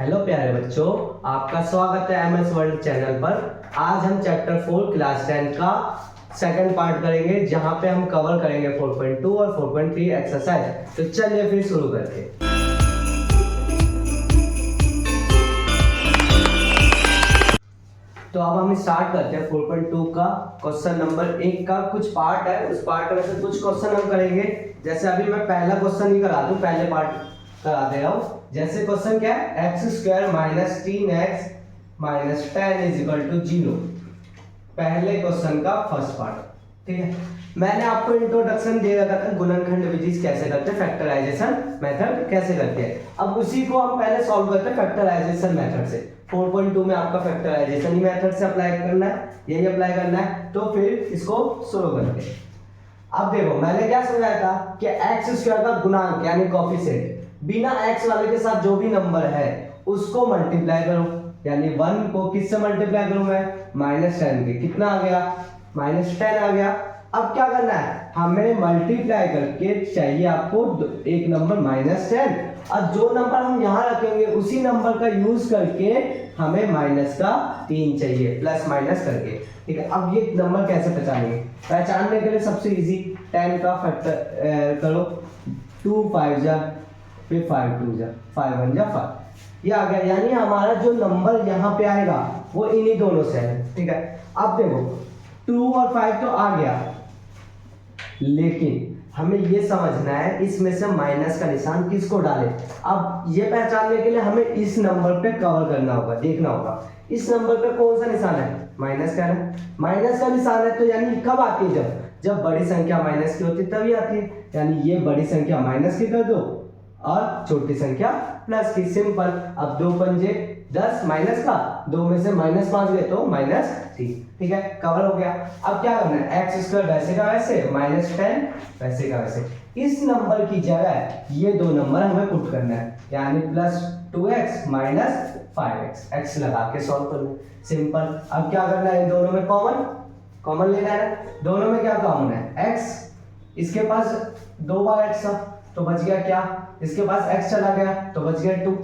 Hello प्यारे बच्चों, आपका स्वागत है एमएस वर्ल्ड चैनल पर। आज हम चैप्टर 4 क्लास 10 का सेकंड पार्ट करेंगे, जहां पे हम कवर करेंगे 4.2 और 4.3 एक्सरसाइज। तो चलिए फिर शुरू करते हैं। तो अब हम स्टार्ट करते हैं 4.2 का क्वेश्चन नंबर 1 का कुछ पार्ट है। उस पार्ट में से कुछ क्वेश्चन हम करेंगे। जैसे अभी मैं पहला क्वेश्चन ही करा दूं, पहले पार्ट करा दे रहा हूं। जैसे क्वेश्चन क्या है, x square minus 3x minus 10 is equal to 0। पहले क्वेश्चन का फर्स्ट पार्ट, ठीक है। मैंने आपको इंट्रोडक्शन दे रखा था, गुणनखंड विधि कैसे करते हैं, फैक्टराइजेशन मेथड कैसे करते हैं। अब उसी को हम पहले सॉल्व करते हैं फैक्टराइजेशन मेथड से। 4.2 में आपका फैक्टराइजेशन ही मेथड से अप्लाई करना है, यही अप्लाई करना है। तो फिर इसको शुरू करते हैं। अब देखो, मैंने क्या समझाया था कि x स्क्वायर का गुणांक यानी कोएफिशिएंट, बिना x वाले के साथ जो भी नंबर है उसको मल्टीप्लाई करो। यानी 1 को किससे मल्टीप्लाई करूं मैं, -10 के। कितना आ गया, -10 आ गया। अब क्या करना है, हमें मल्टीप्लाई करके चाहिए आपको एक नंबर -10, और जो नंबर हम यहाँ रखेंगे उसी नंबर का यूज करके हमें माइनस का 3 चाहिए, प्लस माइनस करके, ठीक है। अब ये नंबर कैसे पहचानेंगे, पहचानने के लिए सबसे इजी 10 का फैक्टर करो। 2 5 जा, फिर 5 2 जा, 5 1 जा 5, ये आ गया। यानी हमारा जो नंबर यहाँ पे आएगा वो इन्हीं दोनों से है, ठीक है। अब देखो 2 और 5 तो आ गया, लेकिन हमें ये समझना है इसमें से माइनस का निशान किसको डाले। अब ये पहचानने के लिए हमें इस नंबर पे कवर करना होगा, देखना होगा इस नंबर पे कौन सा निशान है, माइनस का है। माइनस का निशान है तो यानी कब आती है, जब बड़ी संख्या माइनस की होती है तभी आती है। यानी ये बड़ी संख्या माइनस की कर दो और छोटी संख्या प्लस की, सिंपल। अब 2 पंजे 10, माइनस का 2 में से -5 गए तो -3, ठीक है, कवर हो गया। अब क्या करना है, एक्स स्क्वायर वैसे का वैसे, -10 वैसे का वैसे। इस नंबर की जगह ये दो नंबर हमें पुट करना है, यानी +2x माइनस 5x, x लगा के सॉल्व करना, सिंपल। अब क्या करना है, इन दोनों में कॉमन लेना है। दोनों में क्या कॉमन है, x, इसके पास 2 बार x था तो बच गया क्या, इसके पास x चला गया तो बच गया 2।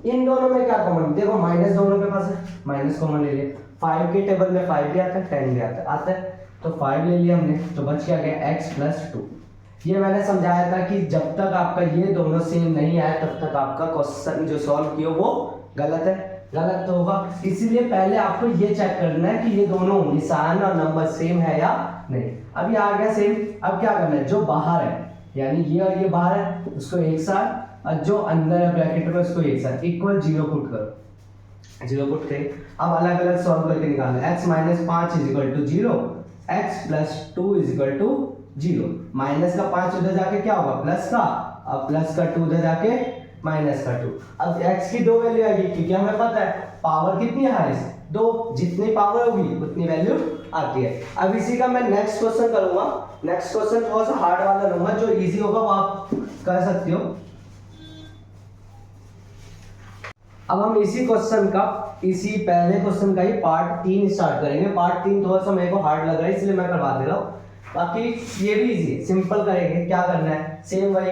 इन दोनों में क्या कॉमन, देखो माइनस दोनों के पास है, माइनस कॉमन ले लिया। 5 के टेबल में 5 भी आता है, 10 भी आता है, तो 5 ले लिया हमने, तो बच क्या गया x + 2। ये मैंने समझाया था कि जब तक आपका ये दोनों सेम नहीं आए तब तक आपका क्वेश्चन जो सॉल्व किया वो गलत है, गलत तो होगा। इसीलिए पहले आपको ये चेक करना है कि ये दोनों निशान और नंबर सेम है या नहीं। अब ये आ गया सेम। अब क्या करना है, जो बाहर है यानी ये और ये बाहर है उसको एक साथ, और जो अंदर है ब्रैकेट में उसको एक साथ, इक्वल 0 पुट करो। 0 पुट करें। अब अलग अलग सॉल्व करके निकालना, x - 5 = 0, x + 2 = 0। माइनस का 5 उधर जाके क्या होगा, प्लस का, अब प्लस का 2 उधर जाके माइनस का 2। अब x की 2 वैल्यू आएगी क्योंकि हमें पता है पावर कितनी है, 2, जितनी पावर होगी उतनी वैल्यू आती है। अब इसी का मैं नेक्स्ट क्वेश्चन करूंगा। नेक्स्ट क्वेश्चन थोड़ा सा हार्ड वाला लूंगा, जो इजी होगा वो आप कर सकते हो। अब हम इसी क्वेश्चन का, इसी पहले क्वेश्चन का ही पार्ट 3 स्टार्ट करेंगे। पार्ट 3 थोड़ा सा मेरे को हार्ड लग रहा है इसलिए मैं करवा दे रहा हूँ, बाकी ये भी इजी है, सिंपल करेंगे। क्या करना है, सेम वही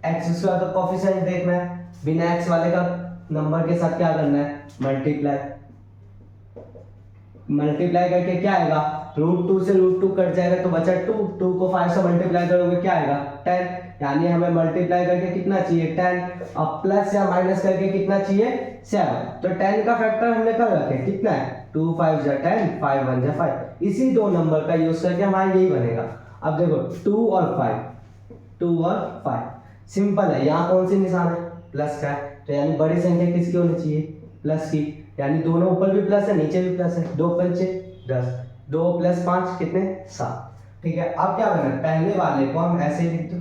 x स्क्वायर का कोएफिशिएंट देखना है, बिना x वाले का नंबर के साथ क्या करना है, मल्टीप्लाई करके क्या आएगा, √2 से √2 कट जाएगा तो बचा 2। 2 को 5 से मल्टीप्लाई करोगे क्या आएगा, 10। यानी हमें मल्टीप्लाई करके कितना चाहिए, 10, और प्लस या माइनस करके कितना चाहिए, 7। तो 10 का फैक्टर हमने कर रखे, कितना है, 2 5 जा 10, 5 1 जा 5। इसी दो नंबर का यूज करके हमारा यही बनेगा। अब देखो 2 और 5 सिंपल है। यहाँ कौन सी निशान है, प्लस का है, तो यानी बड़ी संख्या किसकी होनी चाहिए, प्लस की। यानी दोनों ऊपर भी प्लस है नीचे भी प्लस है। 2 पंचे 10, 2 + 5 कितने, 7, ठीक है। अब क्या करना है, पहले वाले को हम ऐसे ही लिख दो,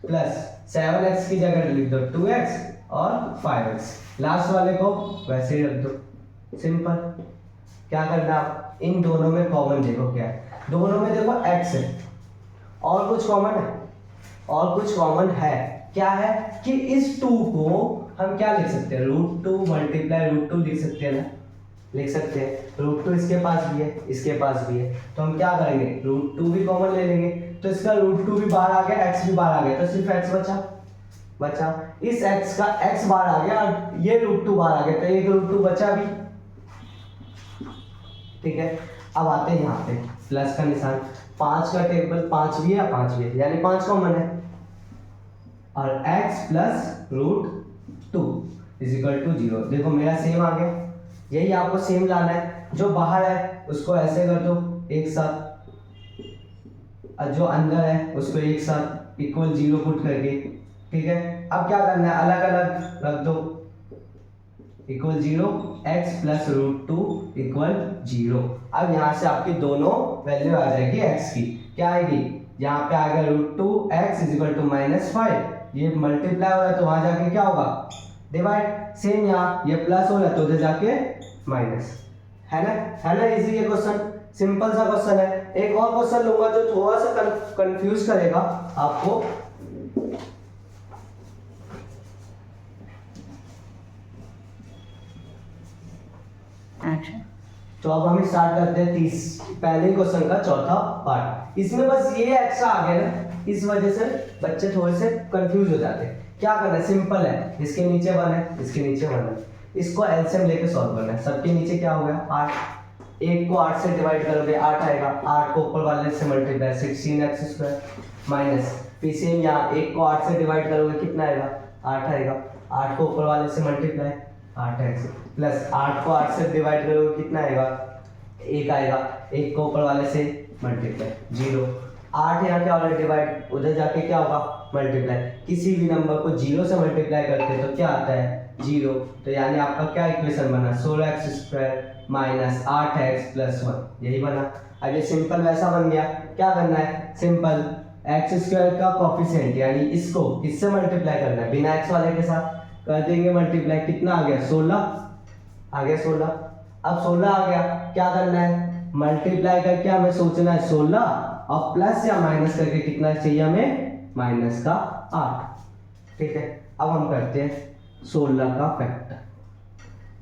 प्लस 7x की जगह लिख दो 2x और 5x, लास्ट वाले को वैसे ही रख दो, सिंपल। क्या करना है, आप इन दोनों में कॉमन देखो क्या है, दोनों में देखो x है, और कुछ कॉमन है, और कुछ कॉमन है। क्या है कि इस 2 को हम क्या लिख सकते हैं, √2 × √2 लिख सकते हैं ना, लिख सकते हैं। √2 इसके पास भी है, इसके पास भी है, तो हम क्या करेंगे, √2 भी कॉमन ले लेंगे, तो इसका √2 भी बाहर आ गया, x भी बाहर आ गया, तो सिर्फ x बचा। बचा। इस x का x बार आ गया और ये √2 बार आ गया, तो एक √2 बचा भी। ठीक है, अब आते हैं यहाँ पे प्लस का निशान। 5 का टेबल 5 भी है 5 भी है, यानी 5 कॉमन है, और x plus √2 is equal to 0। देखो मेरा सेम आ गया, यही आपको सेम लाना है। जो बाहर है उसको ऐसे कर दो एक साथ, और जो अंदर है उसको एक साथ इक्वल 0 पुट करके। ठीक है, अब क्या करना है, अलग अलग रख दो, इक्वल 0, x प्लस √2 इक्वल 0। अब यहाँ से आपकी दोनों वैल्यू आ जाएगी x की, क्या आएगी, यहाँ पे आएगा √2 x इज इक्वल टू -5, ये मल्टीप्लाई हो रहा है तो वहां जाके क्या होगा, डिवाइड। सेम यहाँ ये प्लस हो रहा है तो उधर जाके माइनस, है ना इजी ये क्वेश्चन, सिंपल सा क्वेश्चन है। एक और क्वेश्चन लूंगा जो थोड़ा सा कंफ्यूज करेगा आपको। तो अब हम स्टार्ट करते हैं पहले क्वेश्चन का चौथा पार्ट। इसमें बस ये एक्स्ट्रा आ गया ना, इस वजह से बच्चे थोड़े से कंफ्यूज हो जाते हैं। क्या करना है, सिंपल है, इसके नीचे 1 है, इसके नीचे 1 है, इसको एलसीएम लेके सॉल्व करना है। सबके नीचे क्या हो गया 8, 1 को 8 से डिवाइड करोगे 8 आएगा, 8 को ऊपर वाले से मल्टीप्लाई 16x² माइनस, फिर सेम यहाँ 1 को 8 से डिवाइड करोगे कितना आएगा 8 आएगा, 8 को ऊपर वाले से मल्टीप्लाई 8x प्लस 8 को 8 से डिवाइड करोगे कितना आएगा 1 आएगा, 1 को ऊपर वाले से मल्टीप्लाई 0, 8 यहाँ क्या हो रहा है डिवाइड, उधर जाके क्या होगा मल्टीप्लाई। किसी भी नंबर को 0 से मल्टीप्लाई करते हैं तो क्या आता है 0, तो यानी आपका क्या इक्वेशन बना 16x² माइनस 8x प्लस 1, यही बना। अब ये सिंपल वैसा बन गया, क्या करना है सिंपल x² का कोफिशिएंट यानी इसको किससे मल्टीप्लाई करना है, बिना x वाले के साथ कर देंगे मल्टीप्लाई, कितना आ गया 16 आ गया 16। अब 16 आ गया, क्या करना है मल्टीप्लाई करके हमें सोचना है 16 और प्लस या माइनस करके कितना चाहिए हमें माइनस का 8। ठीक है, अब हम करते हैं 16 का फैक्टर,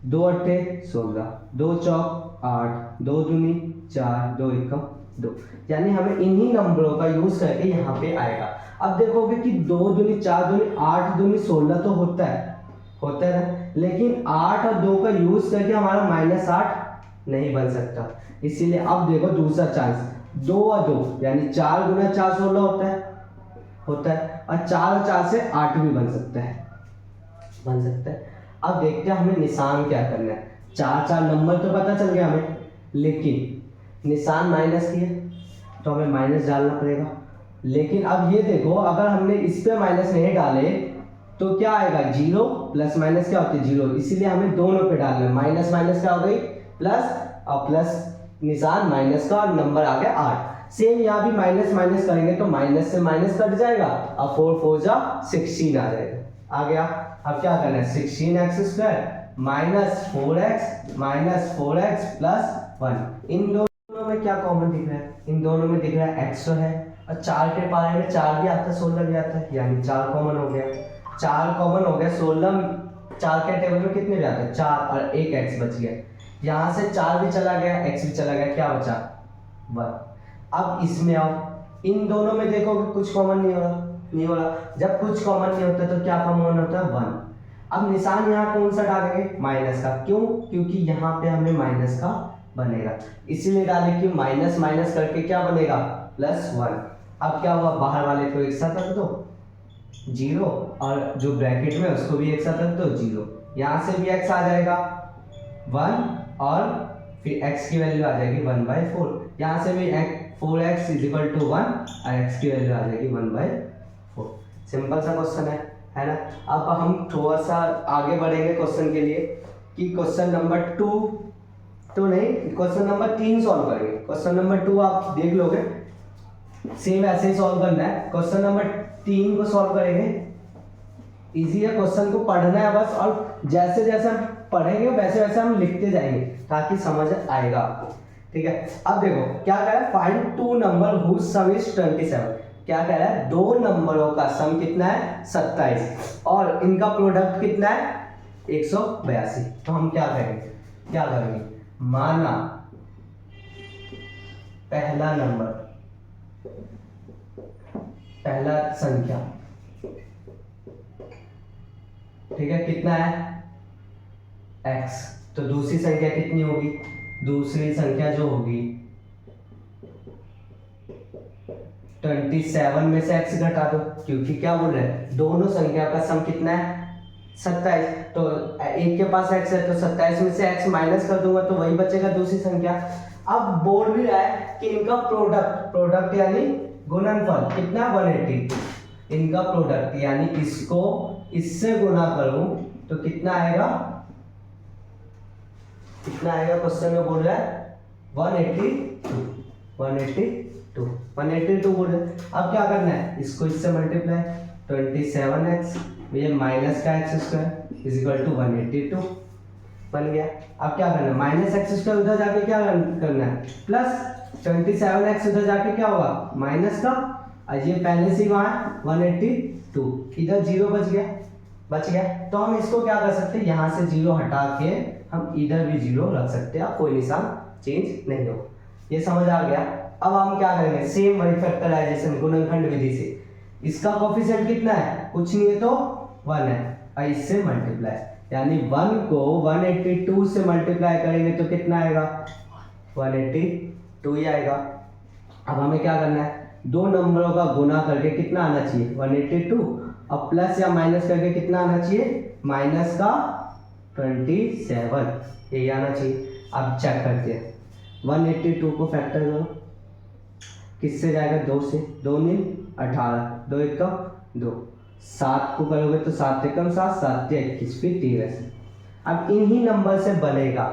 2 अट्ठे 16, 2 चौक 8, 2 दूनी 4, 2 एकम 2, यानी हमें इन्हीं नंबरों का यूज करके यहाँ पे आएगा। अब देखोगे कि 2 दूनी 4 दूनी 8 दूनी 16 तो होता है ना, लेकिन 8 और 2 का यूज करके हमारा -8 नहीं बन सकता। इसीलिए अब देखो दूसरा चांस, 2 और 2 यानी 4 गुना 4 16 होता है, और 4 और 4 से 8 भी बन सकता है। अब देखते हैं हमें निशान क्या करना है। 4 नंबर तो पता चल गया हमें, लेकिन निशान माइनस की है तो हमें माइनस डालना पड़ेगा। लेकिन अब ये देखो, अगर हमने इस पे माइनस नहीं डाले तो क्या आएगा 0, प्लस माइनस क्या होती है 0, इसीलिए हमें दोनों पे डालना है। माइनस माइनस क्या हो गई प्लस, और प्लस निशान माइनस का और नंबर आ गया 8। सेम यहाँ भी माइनस माइनस करेंगे तो माइनस से माइनस कट जाएगा और 4 4 जा 16 आ जाएगा, आ गया। अब क्या करना है 16x² माइनस 4x प्लस 1, इन दोनों में क्या कॉमन दिख रहा है, इन दोनों में दिख रहा है x तो है, और 4 के पारे में 4 भी आता है 16 भी आता है, यानी 4 कॉमन हो गया, 4 कॉमन हो गया। 16 4 के टेबल में कितने भी आते हैं 4, और एक x बच गया, यहाँ से 4 भी चला गया x भी चला गया, क्या बचा 1। अब इसमें आओ, इन दोनों में देखोगे कुछ कॉमन नहीं हो रहा। जब कुछ कॉमन नहीं होता तो क्या कॉमन होता है 1। अब निशान यहाँ कौन सा डालेंगे माइनस का, क्यों, क्योंकि यहाँ पे हमें माइनस का बनेगा, इसीलिए डाले कि माइनस माइनस करके क्या बनेगा +1। अब क्या हुआ, बाहर वाले को एक साथ रख दो 0, और जो ब्रैकेट में उसको भी एक साथ रख दो 0, यहाँ से भी x आ जाएगा 1, और फिर x की वैल्यू आ जाएगी 1/4, यहाँ से भी 4x = 1 और x की वैल्यू आ जाएगी 1/4। सिंपल सा क्वेश्चन है ना। अब हम थोड़ा सा आगे बढ़ेंगे क्वेश्चन के लिए, कि क्वेश्चन नंबर 3 सॉल्व करेंगे। क्वेश्चन नंबर 2 आप देख लोगे, सेम ऐसे ही सॉल्व करना है। क्वेश्चन नंबर 3 को सॉल्व करेंगे, इजी है, क्वेश्चन को पढ़ना है बस, और जैसे जैसे हम पढ़ेंगे वैसे वैसे हम लिखते जाएंगे ताकि समझ आएगा आपको। ठीक है, अब देखो क्या कह रहा है, find 2 number whose sum is 27। क्या कह रहा है, 2 नंबरों का सम कितना है 27, और इनका प्रोडक्ट कितना है 182। तो हम क्या करेंगे, माना पहला संख्या ठीक है, कितना है x। तो दूसरी संख्या कितनी होगी, दूसरी संख्या जो होगी 27 में से x घटा दो, क्योंकि क्या बोल रहे हैं दोनों संख्या का सम कितना है 27। तो एक के पास x है तो 27 में से x माइनस कर दूंगा तो वही बचेगा दूसरी संख्या। अब बोल भी रहा है कि इनका प्रोडक्ट यानी गुणनफल कितना 180, इनका प्रोडक्ट यानी इसको इससे गुना करूं तो कितना आएगा, कितना आएगा क्वेश्चन में बोल रहा है 182 बोल रहे हैं। अब क्या करना है, इसको इससे मल्टीप्लाई 27x ये माइनस का x square is equal to 182 बन गया। अब क्या करना है, माइनस एक्स स्क्वायर उधर जाके क्या करना है प्लस 27x उधर जाके क्या होगा माइनस का, और ये पहले से ही वहाँ है 182, इधर जीरो बच गया। तो हम इसको क्या कर सकते हैं, यहाँ से जीरो हटा के हम इधर भी जीरो रख सकते हैं, कोई निशान चेंज नहीं हो। ये समझ आ गया। अब हम क्या करेंगे, सेम वही फैक्टराइजेशन गुणनखंड विधि से, इसका कोफिशिएंट कितना है, कुछ नहीं है तो 1 है, और इससे मल्टीप्लाई, यानी 1 को 182 से मल्टीप्लाई करेंगे तो कितना आएगा 182 ही आएगा। अब हमें क्या करना है, दो नंबरों का गुना करके कितना आना चाहिए 182, अब प्लस या माइनस करके कितना आना चाहिए माइनस का 27, ये आना चाहिए। अब चेक करते हैं 182 को फैक्टर करो, किससे जाएगा 2 से, 2 × 18, 2 × 1 = 2, 7 को करोगे तो 7 × 7 7 × 21 फिर 13 से। अब इन्हीं नंबर से बनेगा,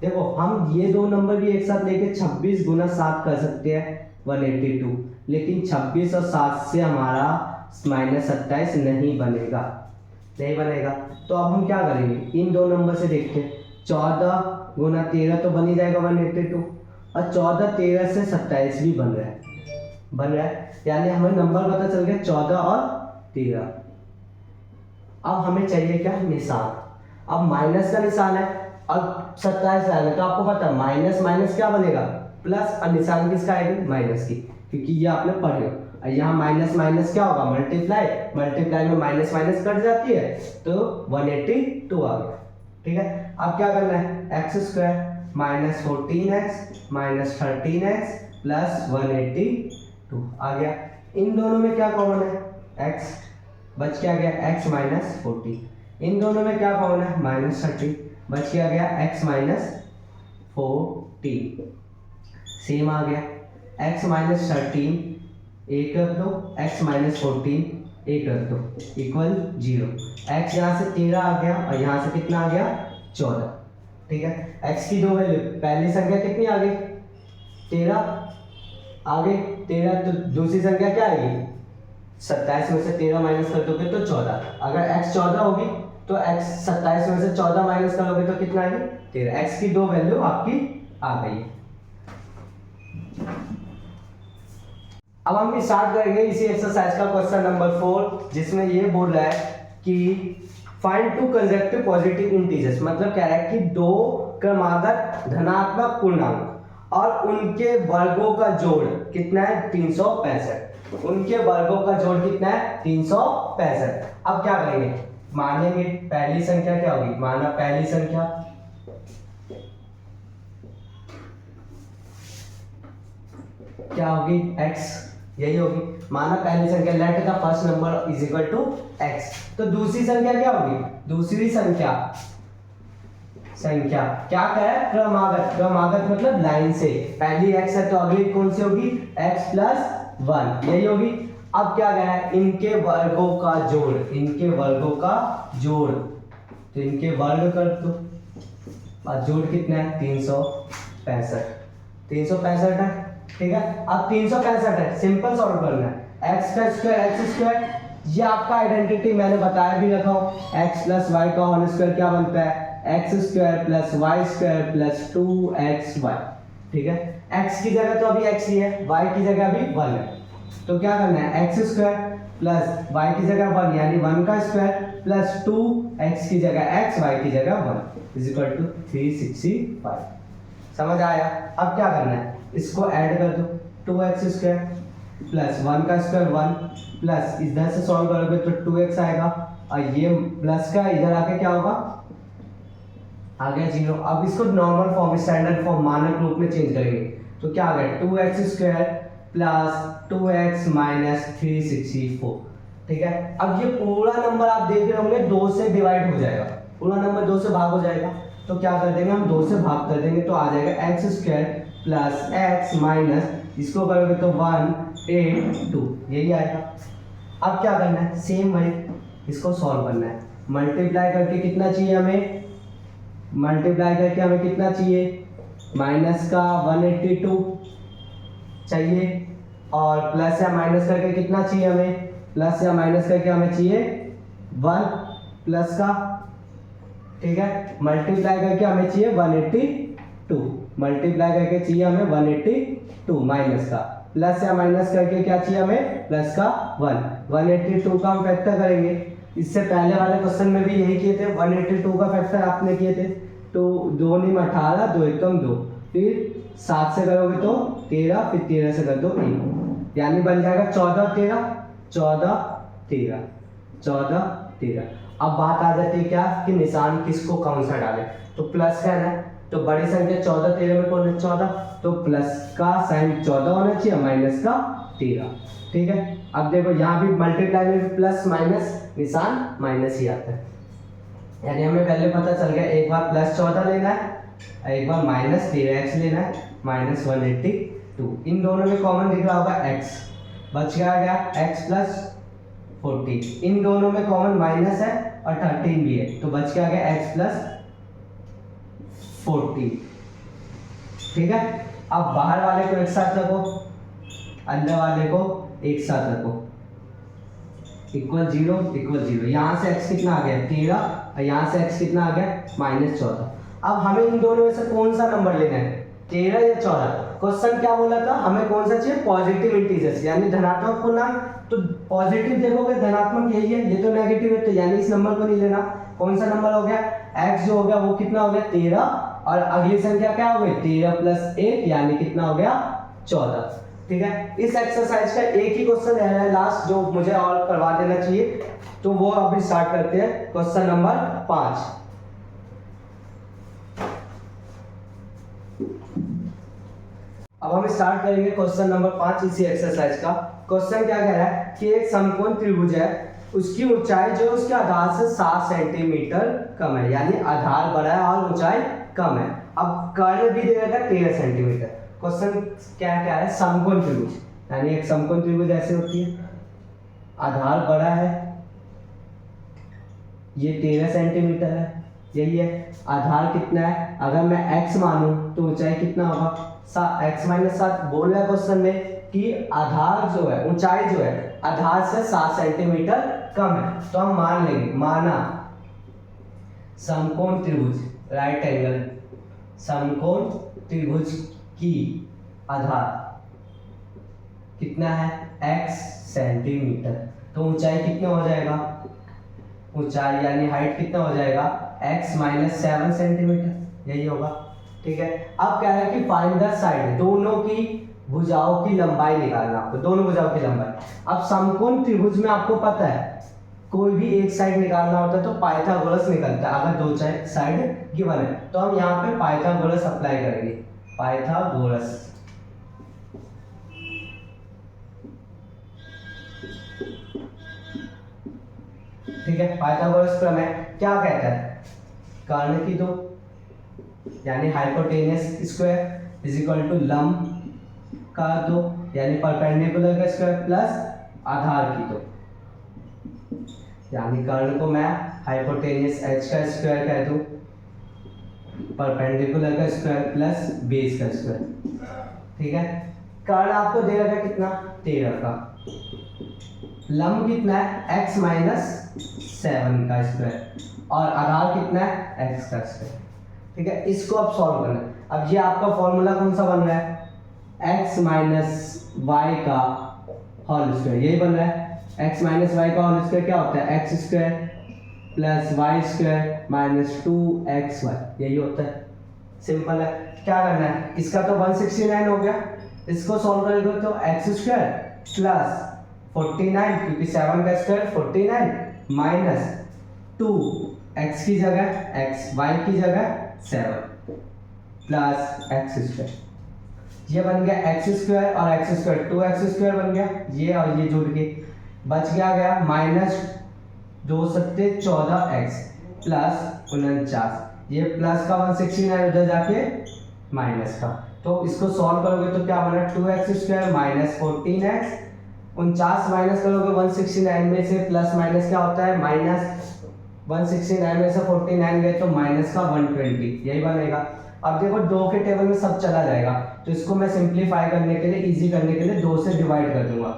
देखो हम ये दो नंबर भी एक साथ लेके 26 × 7 कर सकते हैं 182, लेकिन 26 और 7 से हमारा -27 नहीं बनेगा। तो अब हम क्या करेंगे, इन दो नंबर से देखते हैं, 14 × 13 तो बन ही जाएगा 182, और 14 13 से 27 भी बन रहा है, यानी हमें नंबर पता चल गया 14 और 13। अब हमें चाहिए क्या, निशान। अब माइनस का निशान है और 27 आएगा, तो आपको पता है माइनस माइनस क्या बनेगा प्लस, और निशान किसका आएगा माइनस की, क्योंकि ये आपने पढ़े हो। यहाँ माइनस माइनस क्या होगा मल्टीप्लाई में माइनस माइनस कट जाती है तो 182 आ गया। ठीक है, अब क्या करना है, x² minus 14x minus 13x plus 182 आ गया। इन दोनों में क्या कॉमन है, x बच क्या गया x माइनस 14, इन दोनों में क्या कॉमन है -30 बच क्या गया x माइनस 14, सेम आ गया। x माइनस 13 एक रख दो, x माइनस 14 एक रख दो, इक्वल 0। x यहाँ से 13 आ गया और यहाँ से कितना आ गया 14। ठीक है, x की दो वैल्यू, पहली संख्या कितनी आ गई 13 आ गई 13, तो दूसरी संख्या क्या आएगी 27 में से 13 माइनस कर दोगे तो 14। अगर x 14 होगी तो x 27 में से 14 माइनस करोगे तो कितना आएगी 13। x की दो वैल्यू आपकी आ गई है। अब हम स्टार्ट करेंगे इसी एक्सरसाइज का क्वेश्चन नंबर 4, जिसमें ये बोल रहा है कि find two consecutive positive integers, मतलब कह रहा है कि दो क्रमागत धनात्मक पूर्णांक और उनके वर्गों का जोड़ कितना है 365, उनके वर्गों का जोड़ कितना है 365। अब क्या करेंगे, मानेंगे पहली संख्या क्या होगी, माना पहली संख्या क्या होगी x, यही होगी, माना पहली संख्या let the first number is equal to x। तो दूसरी संख्या क्या होगी, दूसरी संख्या क्या है क्रमागत मतलब लाइन से, पहली x है तो अगली कौन सी होगी x प्लस 1, यही होगी। अब क्या गया है, इनके वर्गों का जोड़, तो इनके वर्ग कर दो और जोड़ कितना है 365 है। ठीक है, अब 365 है, सिंपल सॉल्व करना है, x का स्क्वायर ये आपका आइडेंटिटी मैंने बताया भी रखा हूं, x प्लस वाई का होल स्क्वायर क्या बनता है x square plus y square plus 2xy। ठीक है, x की जगह तो अभी x ही है, y की जगह अभी 1 है, तो क्या करना है x स्क्वायर प्लस y की जगह 1 यानी 1 का स्क्वायर प्लस 2x की जगह x, y की जगह 1 इज इक्वल टू 365। समझ आया। अब क्या करना है, इसको ऐड कर दो, 2x स्क्वायर प्लस 1 का स्क्वायर 1 प्लस इधर से सॉल्व करोगे तो 2x आएगा और ये प्लस का इधर आके क्या होगा, आ गया 0। अब इसको नॉर्मल फॉर्म स्टैंडर्ड फॉर्म मानक रूप में चेंज करेंगे तो क्या आ गया 2x² प्लस 2x माइनस 364। ठीक है, अब ये पूरा नंबर आप देख रहे होंगे 2 से डिवाइड हो जाएगा, पूरा नंबर 2 से भाग हो जाएगा। तो क्या कर देंगे हम 2 से भाग कर देंगे तो आ जाएगा x² प्लस x माइनस इसको करोगे तो 182 यही आएगा। अब क्या करना है, सेम वही इसको सॉल्व करना है। मल्टीप्लाई करके कितना चाहिए हमें, मल्टीप्लाई करके हमें कितना चाहिए, माइनस का 182 चाहिए, और प्लस या माइनस करके कितना चाहिए हमें, प्लस या माइनस करके हमें चाहिए 1 प्लस का। ठीक है, मल्टीप्लाई करके हमें चाहिए 182, मल्टीप्लाई करके चाहिए हमें 182 माइनस का, प्लस या माइनस करके क्या चाहिए हमें, प्लस का 182 का हम फैक्टर करेंगे। इससे पहले वाले क्वेश्चन में भी यही किए थे, 182 का फैक्टर आपने किए थे। तो 2 × 18 2 एकम 2, फिर 7 से करोगे तो 13, फिर 13 से कर दो 1, यानी बन जाएगा 14 13 14 13 14 13। अब बात आ जाती है क्या कि निशान किसको कौन सा डाले, तो प्लस का है, तो बड़ी संख्या 14 13 में कौन है 14, तो प्लस का साइन 14 होना चाहिए, माइनस का 13। ठीक है, अब देखो यहाँ भी मल्टीप्लाई में प्लस माइनस निशान माइनस ही आता है, यानी हमें पहले पता चल गया एक बार प्लस 14 लेना है, एक बार माइनस 13x लेना है, माइनस 182। इन दोनों में कॉमन दिख रहा होगा x, बच गया x प्लस 40, इन दोनों में कॉमन माइनस है और 13 भी है, तो बच गया x प्लस 40। ठीक है, अब बाहर वाले को एक साथ रखो, अंदर वाले को एक साथ रखो, इक्वल 0 इक्वल 0। यहाँ से x कितना आ गया 13, और यहाँ से x कितना आ गया -14। अब हमें इन दोनों में से कौन सा नंबर लेना है, 13 या 14? क्वेश्चन क्या बोला था, हमें कौन सा चाहिए, पॉजिटिव इंटीजर्स, यानी धनात्मक पूर्णांक। तो पॉजिटिव देखोगे धनात्मक यही है, ये तो नेगेटिव है, तो यानी इस नंबर को नहीं लेना। कौन सा नंबर हो गया, x जो हो गया वो कितना हो गया 13, और अगली संख्या क्या हो गई 13 + 1 यानी कितना हो गया 14। ठीक है, इस एक्सरसाइज का एक ही क्वेश्चन रह रहा है लास्ट जो मुझे और करवा देना चाहिए, तो वो अभी स्टार्ट करते हैं। Question number 5। अब हम स्टार्ट करेंगे क्वेश्चन नंबर 5 इसी एक्सरसाइज का। क्वेश्चन क्या कह रहा है कि एक समकोण त्रिभुज है, उसकी ऊंचाई जो उसके आधार से 7 सेंटीमीटर कम है, यानी आधार बड़ा है और ऊंचाई कम है। अब कर्ण भी दे रखा है 13 सेंटीमीटर। क्वेश्चन क्या क्या है, समकोण त्रिभुज, यानी एक समकोण त्रिभुज ऐसे होती है, आधार बड़ा है, ये 13 सेंटीमीटर है, यही है। आधार कितना है, अगर मैं x मानूं तो ऊंचाई कितना होगा, x - 7 बोल रहा है क्वेश्चन में कि आधार जो है, ऊंचाई जो है आधार से 7 सेंटीमीटर कम है, तो हम मान लेंगे, माना समकोण त्रिभुज, राइट एंगल समकोण त्रिभुज की आधार कितना है x सेंटीमीटर, तो ऊंचाई कितना हो जाएगा, ऊंचाई यानी हाइट कितना हो जाएगा x - 7 सेंटीमीटर, यही होगा। ठीक है, अब क्या है कि फाइंड द साइड, दोनों की भुजाओं की लंबाई निकालना आपको, दोनों भुजाओं की लंबाई। अब समकोण त्रिभुज में आपको पता है कोई भी एक साइड निकालना होता है तो पाइथागोरस निकलता है, अगर दो साइड गिवन है तो हम यहाँ पे पाइथागोरस अप्लाई करेंगे, पाइथागोरस। ठीक है, पाइथागोरस प्रमेय क्या कहता है, कर्ण की दो यानी hypotenuse square is equal to लंब का दो यानी परपेंडिकुलर का स्क्वायर प्लस आधार की दो, यानी कर्ण को मैं हाइपोटेनस h का स्क्वायर कह दूं, परपेंडिकुलर का स्क्वायर प्लस बेस का स्क्वायर। ठीक है, कर्ण आपको दे रखा कितना 13 का, लंब कितना है x - 7 का स्क्वायर, और आधार कितना है x का स्क्वायर। ठीक है, इसको अब सॉल्व करना है। अब ये आपका फॉर्मूला कौन सा बन रहा है, x - y का होल स्क्वायर, यही बन रहा है। x - y का होल स्क्वायर क्या होता है, x square plus y square minus 2xy, यही होता है। सिंपल है, क्या करना है, इसका तो 169 हो गया, इसको सॉल्व करेंगे तो x स्क्वायर प्लस 49 क्योंकि 7 का स्क्वायर 49 माइनस 2 x की जगह x, y की जगह 7 प्लस एक्स स्क्वायर, ये बन गया एक्स स्क्वायर और एक्स स्क्वायर 2x स्क्वायर बन गया, ये और ये जुड़ के बच गया माइनस 2 सत्ते 14x प्लस 49, ये प्लस का 169 उधर जाके माइनस का, तो इसको सॉल्व करोगे तो क्या बना 2x square minus 14x, 49 minus करोगे 169 में से प्लस माइनस क्या होता है माइनस, 169 में से 49 गए तो माइनस का 120, यही बनेगा। अब देखो 2 के टेबल में सब चला जाएगा, तो इसको मैं सिंप्लीफाई करने के लिए, इजी करने के लिए 2 से डिवाइड कर दूंगा,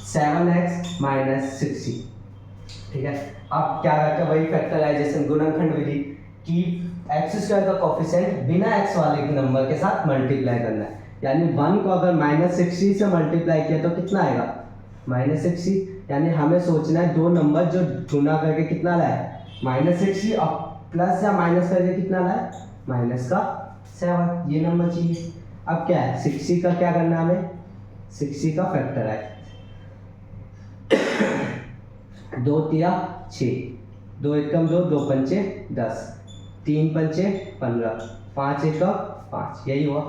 7x माइनस 60, ठीक है। अब क्या करते हैं वही फैक्टराइजेशन गुणनखंड विधि कि एक्स स्क्वायर का कोफिशिएंट बिना एक्स वाले के नंबर के साथ मल्टीप्लाई करना है, यानी 1 को अगर माइनस 60 से मल्टीप्लाई किया तो कितना आएगा माइनस 60, यानी हमें सोचना है दो नंबर जो गुना करके कितना लाए माइनस 60 और प्लस या माइनस करके कितना लाए माइनस का 7, ये नंबर चाहिए। अब क्या है 60 का क्या करना है हमें, 60 का फैक्टर है 2 तिया 6, 2 एकम 2, 2 पंचे 10, 3 पंचे 15, 5 एकम 5, यही हुआ,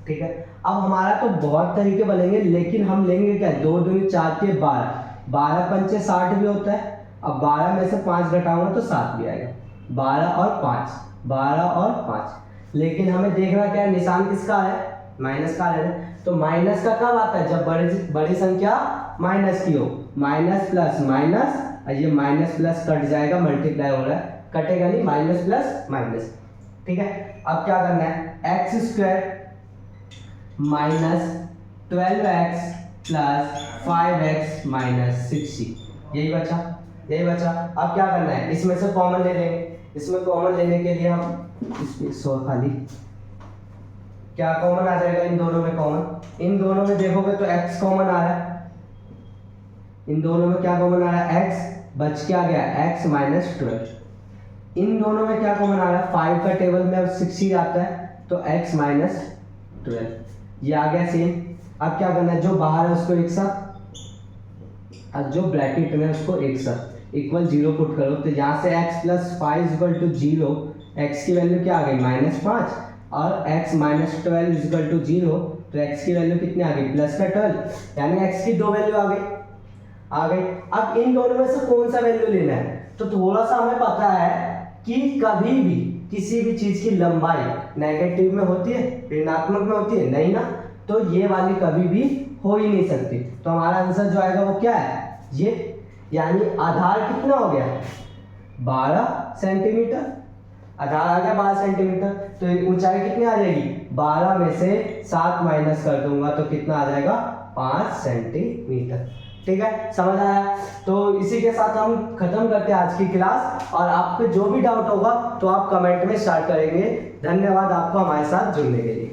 ठीक है। अब हमारा तो बहुत तरीके बनेंगे, लेकिन हम लेंगे क्या 2 दूनी 4 के 12, 12 पंचे 60 भी होता है। अब 12 में से 5 घटाऊंगा तो 7 भी आएगा, 12 और 5, 12 और 5, लेकिन हमें देखना क्या है निशान किसका है माइनस का है, तो माइनस का कब आता है जब बड़ी संख्या माइनस की हो, माइनस प्लस माइनस, ये माइनस प्लस कट जाएगा, मल्टीप्लाई हो रहा है, कटेगा नहीं, माइनस प्लस माइनस, ठीक है। अब क्या करना है x square minus 12x plus 5x minus 60, यही बचा, यही बचा। अब क्या करना है इसमें से कॉमन ले लेंगे, इसमें कॉमन लेने के लिए हम इसमें 100 खाली क्या कॉमन आ जाएगा इन दोनों में, कॉमन इन दोनों में देखोगे तो x कॉमन आ रहा है, इन दोनों में क्या कॉमन आ रहा है x, बच क्या गया x माइनस 12, इन दोनों में क्या कॉमन आ रहा है 5 का टेबल में अब 60 आता है तो x माइनस 12, ये आ गया सेम। अब क्या करना है जो बाहर है उसको एक साथ, अब जो ब्रैकेट में उसको एक साथ इक्वल 0 पुट करो, तो यहाँ से x plus 5 equal to 0, x की वैल्यू क्या आ गई माइनस 5 और x माइनस 12 इक्वल टू 0, तो x की वैल्यू कितनी आ गई प्लस का 12, यानी x की 2 वैल्यू आ गई। अब इन दोनों में से कौन सा वैल्यू लेना है, तो थोड़ा सा हमें पता है कि कभी भी किसी भी चीज की लंबाई नेगेटिव में होती है ऋणात्मक में होती है नहीं ना, तो ये वाली कभी भी हो ही नहीं सकती, तो हमारा आंसर जो आएगा वो क्या है ये, यानी आधार कितना हो गया 12 सेंटीमीटर, आधार आ गया 12 सेंटीमीटर, तो ऊंचाई कितनी आ जाएगी 12 में से 7 माइनस कर दूंगा तो कितना आ जाएगा 5 सेंटीमीटर, ठीक है समझ आया। तो इसी के साथ हम खत्म करते हैं आज की क्लास, और आपको जो भी डाउट होगा तो आप कमेंट में स्टार्ट करेंगे। धन्यवाद आपको हमारे साथ जुड़ने के लिए।